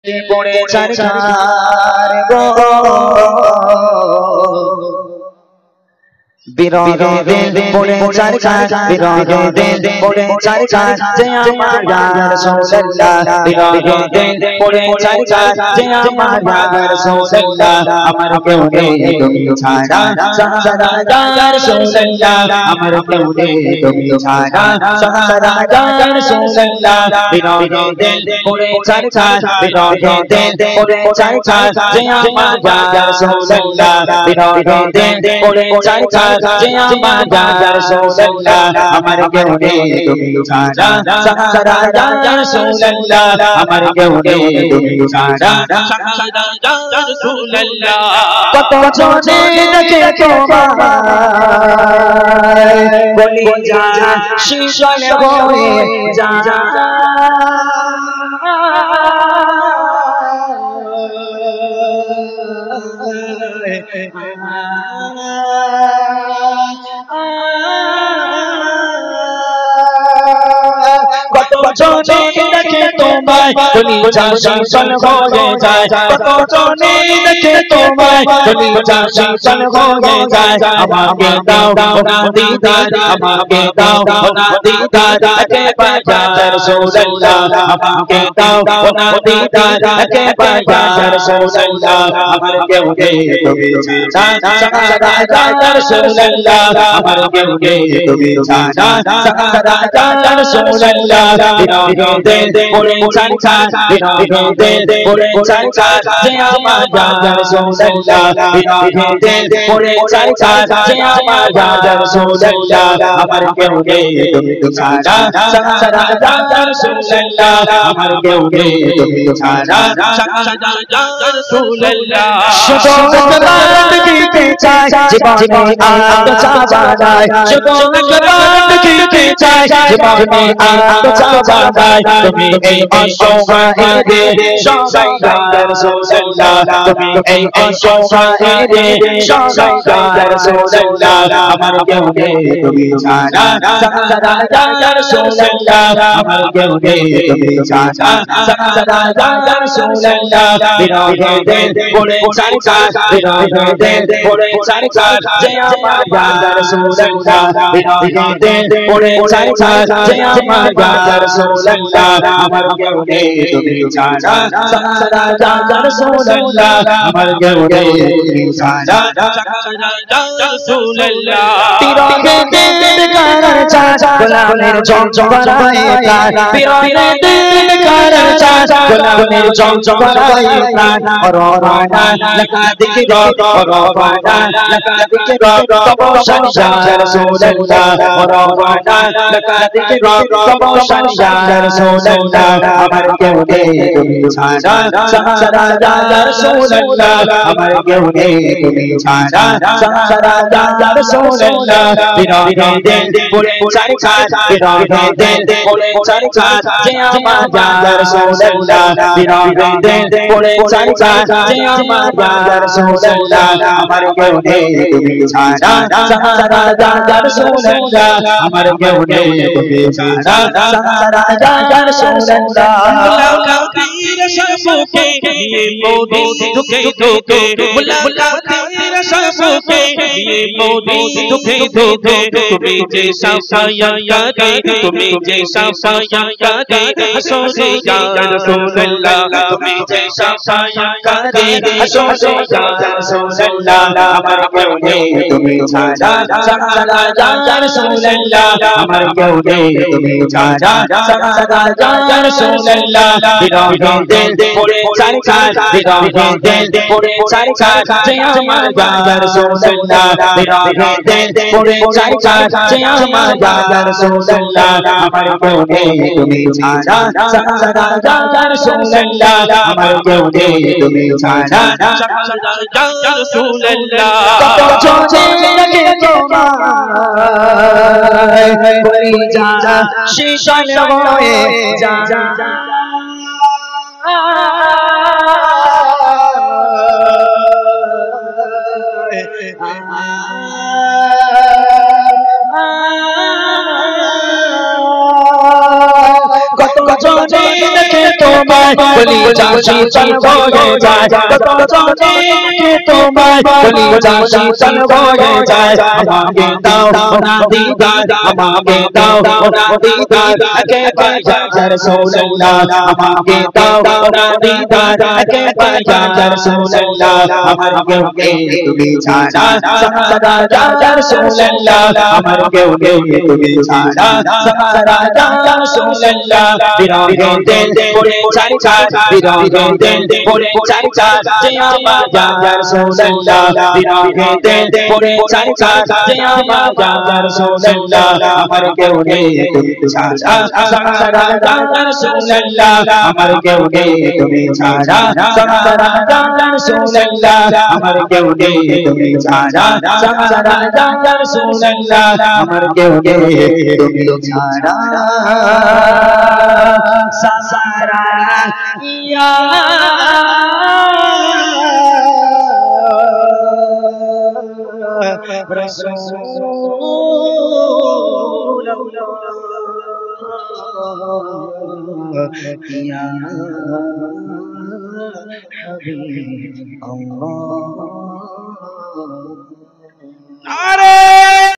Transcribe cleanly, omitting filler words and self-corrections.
পড়ে চারখার গো বিরহে দিল পড়ে চারখার বিরহে দিল পড়ে চারখার যে আমার ইয়া রাসূলুল্লাহ বিরহে দিল পড়ে চারখার যে আমার ইয়া রাসূলুল্লাহ আমার কেউ নেই তুমি ছাড়া সাহারা ইয়া রাসূলুল্লাহ আমার কেউ নেই তুমি ছাড়া সাহারা ইয়া রাসূলুল্লাহ বিরহে দিল পড়ে চারখার বিরহে দিল পড়ে চারখার যে আমার ইয়া রাসূলুল্লাহ বিরহে দিল পড়ে চারখার যে আমার ইয়া রাসূলুল্লাহ আমার কেউ নেই তুমি ছাড়া সাহারা ইয়া রাসূলুল্লাহ আমার কেউ নেই তুমি ছাড়া সাহারা ইয়া রাসূলুল্লাহ কত জনে দেখে তোমায় বলি যা শীতল হয়ে যা কত জনে দেখে তোমায় বলি যা শীতল হয়ে যায় কত জনে দেখে তোমায় বলি যা শীতল হয়ে যায় আমাকে দাও না দিদার আমাকে দাও না দিদার কে পায়া রাসূলুল্লাহ আমাকে দাও না দিদার কে পায়া রাসূলুল্লাহ আমার কেউ নেই তুমি ছাড়া সাহারা ইয়া রাসূলুল্লাহ আমার কেউ নেই তুমি ছাড়া সাহারা ইয়া রাসূলুল্লাহ বিরহে দিল পড়ে চারখার বিরহে দিল পড়ে চারখার যে আমার ইয়া রাসূলুল্লাহ বিরহে দিল পড়ে চারখার যে আমার ইয়া রাসূলুল্লাহ আমার কেউ নেই তুমি ছাড়া সাহারা ইয়া রাসূলুল্লাহ আমার কেউ নেই তুমি ছাড়া সাহারা ইয়া রাসূলুল্লাহ শুধু একবার দেখিতে চাই জীবনে আর চাওয়া নাই শুধু একবার দেখিতে চাই জীবনে আর চাওয়া নাই তুমি এই অসহায়দের সহায় ইয়া রাসূলুল্লাহ তুমি এই অসহায়দের সহায় ইয়া রাসূলুল্লাহ আমার কেউ নেই তুমি ছাড়া সাহারা ইয়া রাসূলুল্লাহ আমার কেউ নেই তুমি ছাড়া সাহারা ইয়া রাসূলুল্লাহ বিরহে দিল পড়ে চারখার বিরহে দিল পড়ে চারখার যে আমার ইয়া রাসূলুল্লাহ বিরহে দিল পড়ে চারখার যে আমার ইয়া রাসূলুল্লাহ আমার কেউ নেই তুমি ছাড়া সাহারা ইয়া রাসূলুল্লাহ আমার কেউ নেই তুমি ছাড়া সাহারা ইয়া রাসূলুল্লাহ বিরহে দিল কারার চাঁদ গোলামের জমজমায় প্রাণ বিরহে দিল কারার চাঁদ গোলামের জমজমায় প্রাণ রওনা লাগা দিকর রওনা লাগা দিকর তবশন ইয়া রাসূলুল্লাহ রওনা লাগা দিকর তবশন ইয়া রাসূলুল্লাহ আমার কেউ নেই তুমি ছাড়া সাহারা ইয়া রাসূলুল্লাহ আমার কেউ নেই তুমি ছাড়া সাহারা ইয়া রাসূলুল্লাহ বিরহে দিল পড়ে চারখার বিরহে দিল পড়ে চারখার যে আমার ইয়া রাসূলুল্লাহ বিরহে দিল পড়ে চারখার যে আমার ইয়া রাসূলুল্লাহ আমার কেউ নেই তুমি ছাড়া সাহারা ইয়া রাসূলুল্লাহ আমার কেউ নেই তুমি ছাড়া সাহারা ইয়া রাসূলুল্লাহ মুলাকাতের শফকে নিয়ে মোদি দুঃখে দুঃখে মুলাকাতের শফকে নিয়ে মোদি দুঃখে দুঃখে তুমি যে সাফায়া কাদে তুমি যে সাফায়া কাদে হাসরে ইয়া রাসূলুল্লাহ তুমি যে সাফায়া কাদে হাসরে ইয়া রাসূলুল্লাহ আমার কেউ নেই তুমি ছাড়া সাহারা ইয়া রাসূলুল্লাহ আমার কেউ নেই তুমি ছাড়া সাহারা ইয়া রাসূলুল্লাহ বিরহে দিল পড়ে চারখার বিরহে দিল পড়ে চারখার যে আমার ইয়া রাসূলুল্লাহ বিরহে দিল পড়ে চারখার যে আমার ইয়া রাসূলুল্লাহ আমার কেউ নেই তুমি ছাড়া সাহারা ইয়া রাসূলুল্লাহ আমার কেউ নেই তুমি ছাড়া সাহারা ইয়া রাসূলুল্লাহ কত জনে দেখে তোমায় বলি যা শীতল হয়ে যা কত জনে দেখে তোমায় কলিজা শীতল হয়ে যায় কত জনে দেখে তোমায় কলিজা শীতল হয়ে যায় আমাকে দাও না দিদার আমাকে দাও না দিদার কে পায়া রাসূলুল্লাহ আমাকে দাও না দিদার কে পায়া রাসূলুল্লাহ আমার কেউ নেই তুমি ছাড়া সারা রাসূলুল্লাহ আমার কেউ নেই তুমি ছাড়া সারা রাসূলুল্লাহ বিরহে দিল পড়ে চাই চাই বিরহে দিল পড়ে চাই চাই যে আমার রাসূলুল্লাহ বিরহে দিল পড়ে চাই চাই যে আমার রাসূলুল্লাহ আমার কেউ নেই তুমি ছাড়া সারা রাসূলুল্লাহ আমার কেউ নেই তুমি ছাড়া সারা রাসূলুল্লাহ আমার কেউ নেই তুমি ছাড়া সারা রাসূলুল্লাহ আমার কেউ নেই তুমি ছাড়া সারা ইয়া রাসূলুল্লাহ ইয়া হাবিব আল্লাহ।